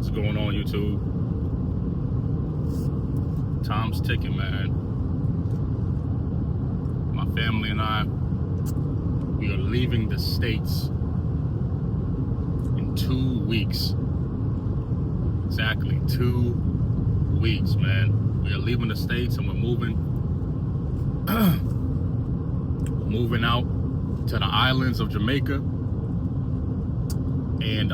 What's going on, YouTube? Time's ticking, man. My family and I, we are leaving the States in 2 weeks. Exactly 2 weeks, man. We are leaving the States and we're moving out to the islands of Jamaica. And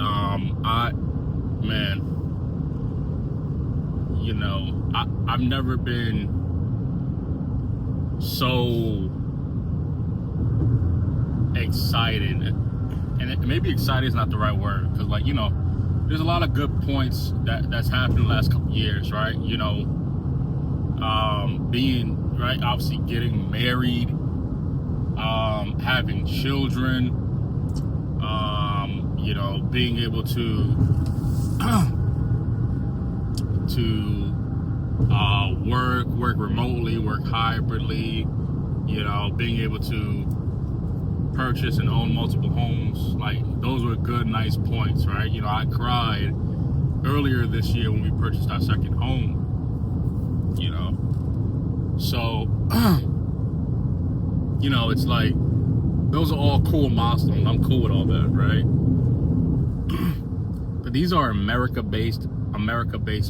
I've never been so excited, and maybe excited is not the right word, because there's a lot of good points that's happened in the last couple years, right? Being right, obviously getting married, having children, being able to work remotely, work hybridly, being able to purchase and own multiple homes. Like, those were good, nice points, right? I cried earlier this year when we purchased our second home, so it's like, those are all cool milestones. I'm cool with all that, right? But these are America-based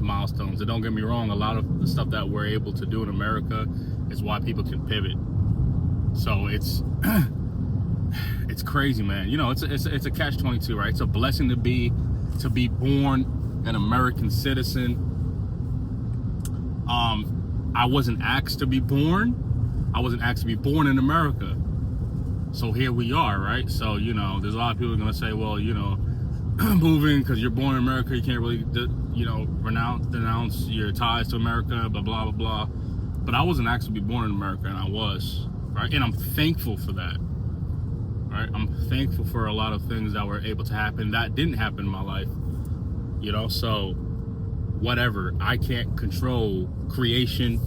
milestones. And don't get me wrong, a lot of the stuff that we're able to do in America is why people can pivot. So it's crazy, man. It's a catch-22, right? It's a blessing to be born an American citizen. I wasn't asked to be born. I wasn't asked to be born in America. So here we are, right? So, there's a lot of people going to say, well, moving because you're born in America, you can't really, denounce your ties to America, blah, blah, blah, blah. But I wasn't asked to be born in America, and I was, right? And I'm thankful for that, right? I'm thankful for a lot of things that were able to happen that didn't happen in my life, so whatever. I can't control creation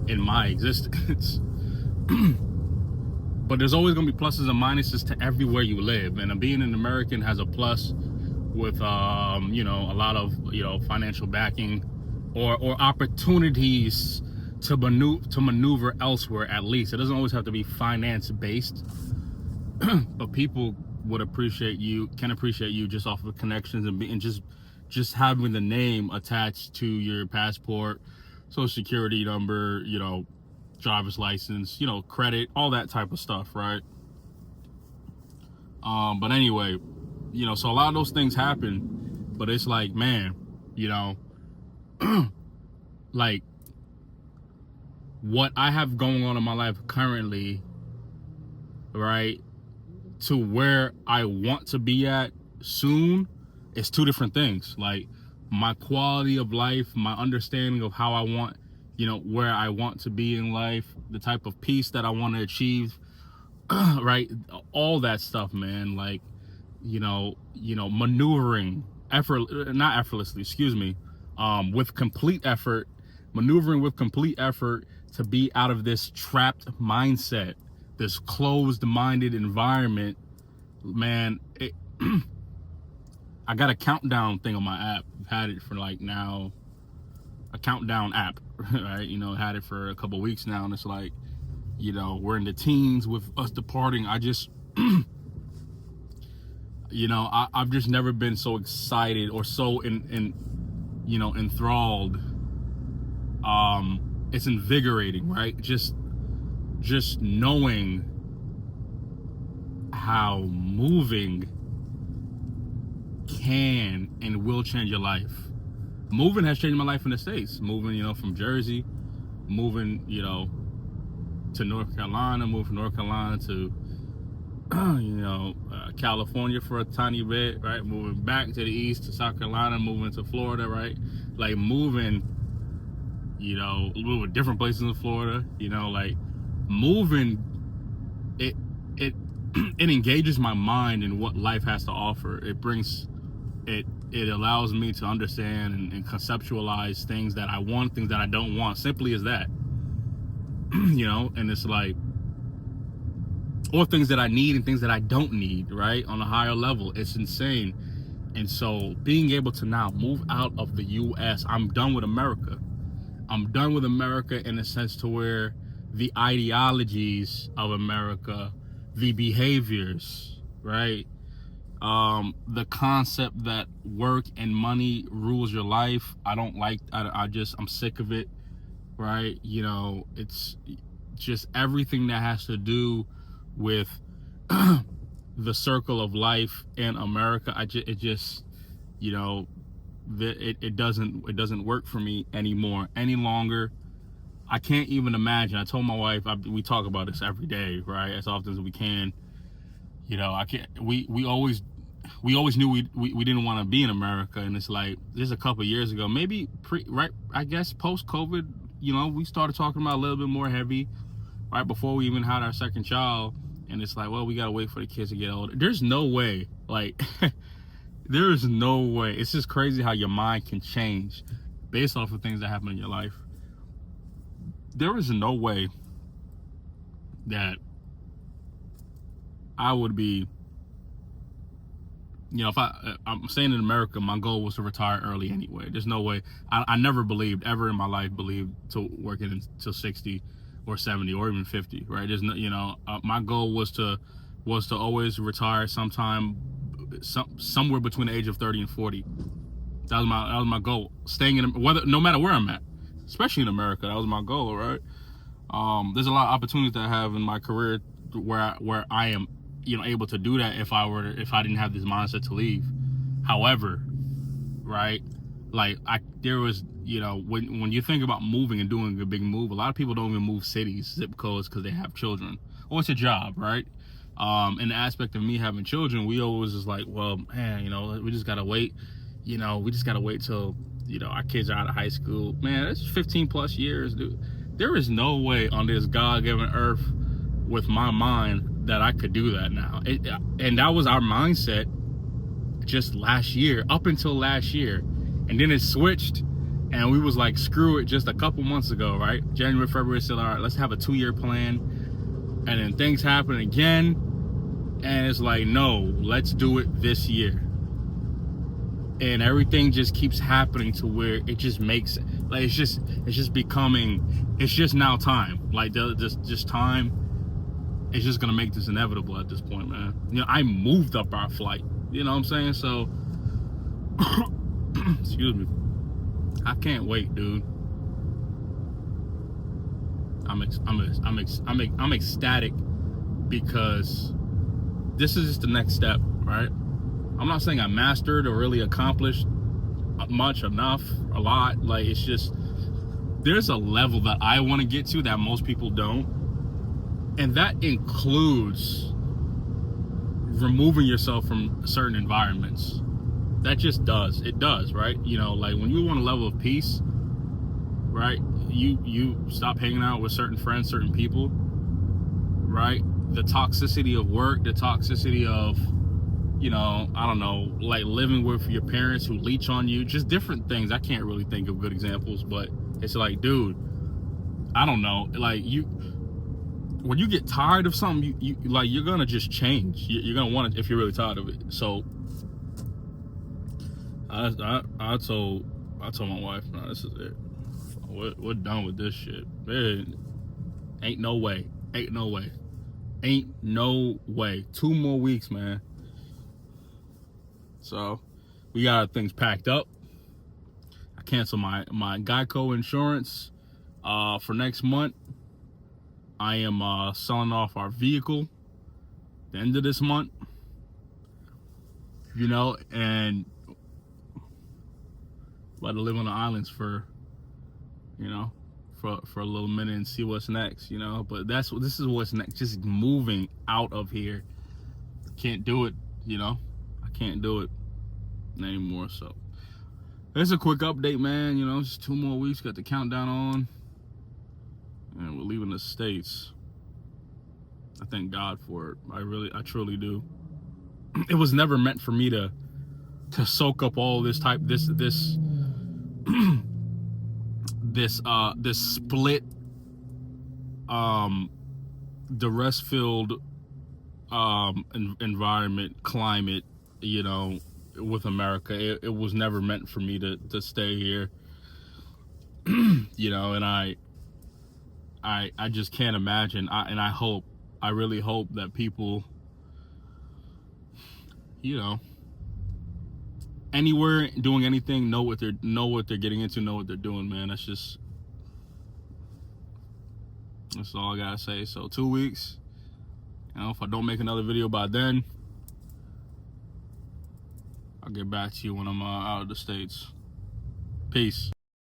in my existence. But there's always going to be pluses and minuses to everywhere you live. And being an American has a plus with, a lot of, financial backing or opportunities to maneuver elsewhere, at least. It doesn't always have to be finance-based. But people would can appreciate you just off of connections and just having the name attached to your passport, social security number, driver's license, credit, all that type of stuff, right? But anyway, so a lot of those things happen, but it's like, man, like what I have going on in my life currently, right, to where I want to be at soon, it's two different things. Like, my quality of life, my understanding of how I want, where I want to be in life, the type of peace that I want to achieve, right? All that stuff, man. Like, maneuvering with complete effort, maneuvering with complete effort to be out of this trapped mindset, this closed-minded environment, man. I got a countdown thing on my app. I've had it for now, a countdown app, right? Had it for a couple weeks now, and it's like, we're in the teens with us departing. I just, I've just never been so excited or so enthralled. It's invigorating, right? Just knowing how moving can and will change your life. Moving has changed my life in the States. Moving, from Jersey, moving, to North Carolina, moving from North Carolina to, California for a tiny bit, right? Moving back to the east to South Carolina, moving to Florida, right? Like, moving, different places in Florida, like moving, it engages my mind in what life has to offer. It allows me to understand and conceptualize things that I want, things that I don't want, simply as that. And it's like, or things that I need and things that I don't need, right? On a higher level. It's insane. And so being able to now move out of the US, I'm done with America. I'm done with America in the sense to where the ideologies of America, the behaviors, right? The concept that work and money rules your life. I don't like, I'm sick of it, right? You know, it's just everything that has to do with the circle of life in America. It just, you know, it doesn't work for me anymore, any longer. I can't even imagine. I told my wife, we talk about this every day, right? As often as we can. You know, I can't. We always knew we didn't want to be in America, and it's like just a couple of years ago, maybe right. I guess post COVID, you know, we started talking about a little bit more heavy, right before we even had our second child, and it's like, well, we gotta wait for the kids to get older. There's no way, like, there is no way. It's just crazy how your mind can change based off of things that happen in your life. There is no way that I would be, you know, if I'm staying in America, my goal was to retire early anyway. There's no way. I never believed, ever in my life, to working until 60 or 70 or even 50, right? There's no, you know, my goal was to always retire somewhere between the age of 30 and 40. That was my goal. Staying in, no matter where I'm at, especially in America, that was my goal, right? There's a lot of opportunities that I have in my career where I am, you know, able to do that if I didn't have this mindset to leave. However, right, like there was, you know, when you think about moving and doing a big move, a lot of people don't even move cities, zip codes, because they have children or it's a job, right? In the aspect of me having children, we always is like, well, man, you know, we just gotta wait. You know, we just gotta wait till, you know, our kids are out of high school. Man, that's 15 plus years, dude. There is no way on this God-given earth with my mind that I could do that now. And that was our mindset just last year, up until last year. And then it switched, and we was like, screw it, just a couple months ago, right? January, February, said, all right, let's have a 2-year plan. And then things happen again, and it's like, no, let's do it this year. And everything just keeps happening to where it just makes, like, it's just becoming, it's just now time. Like, just time. It's just gonna make this inevitable at this point, man. You know, I moved up our flight. You know what I'm saying? So, excuse me. I can't wait, dude. I'm ecstatic because this is just the next step, right? I'm not saying I mastered or really accomplished much, enough, a lot. Like, it's just, there's a level that I want to get to that most people don't. And that includes removing yourself from certain environments. That just does. It does, right? You know, like when you want a level of peace, right? You stop hanging out with certain friends, certain people, right? The toxicity of work, the toxicity of, you know, I don't know, like living with your parents who leech on you, just different things. I can't really think of good examples, but it's like, dude, I don't know, like when you get tired of something, you like, you're gonna just change. You're gonna want it if you're really tired of it. So I told my wife, no, this is it. We're done with this shit. Man, ain't no way. 2 more weeks, man. So we got things packed up. I canceled my Geico insurance for next month. I am selling off our vehicle the end of this month, you know, and about to live on the islands for, you know, for a little minute and see what's next, you know. But this is what's next, just moving out of here. Can't do it, you know. I can't do it anymore. So it's a quick update, man. You know, just 2 more weeks, got the countdown on, and we're leaving the States. I thank God for it. I truly do. It was never meant for me to soak up all this split, duress-filled environment, climate, you know, with America. It was never meant for me to stay here. You know, and I just can't imagine. I really hope that people, you know, anywhere doing anything, know what they're getting into, know what they're doing, man. That's all I gotta say. So 2 weeks. You know, if I don't make another video by then, I'll get back to you when I'm out of the States. Peace.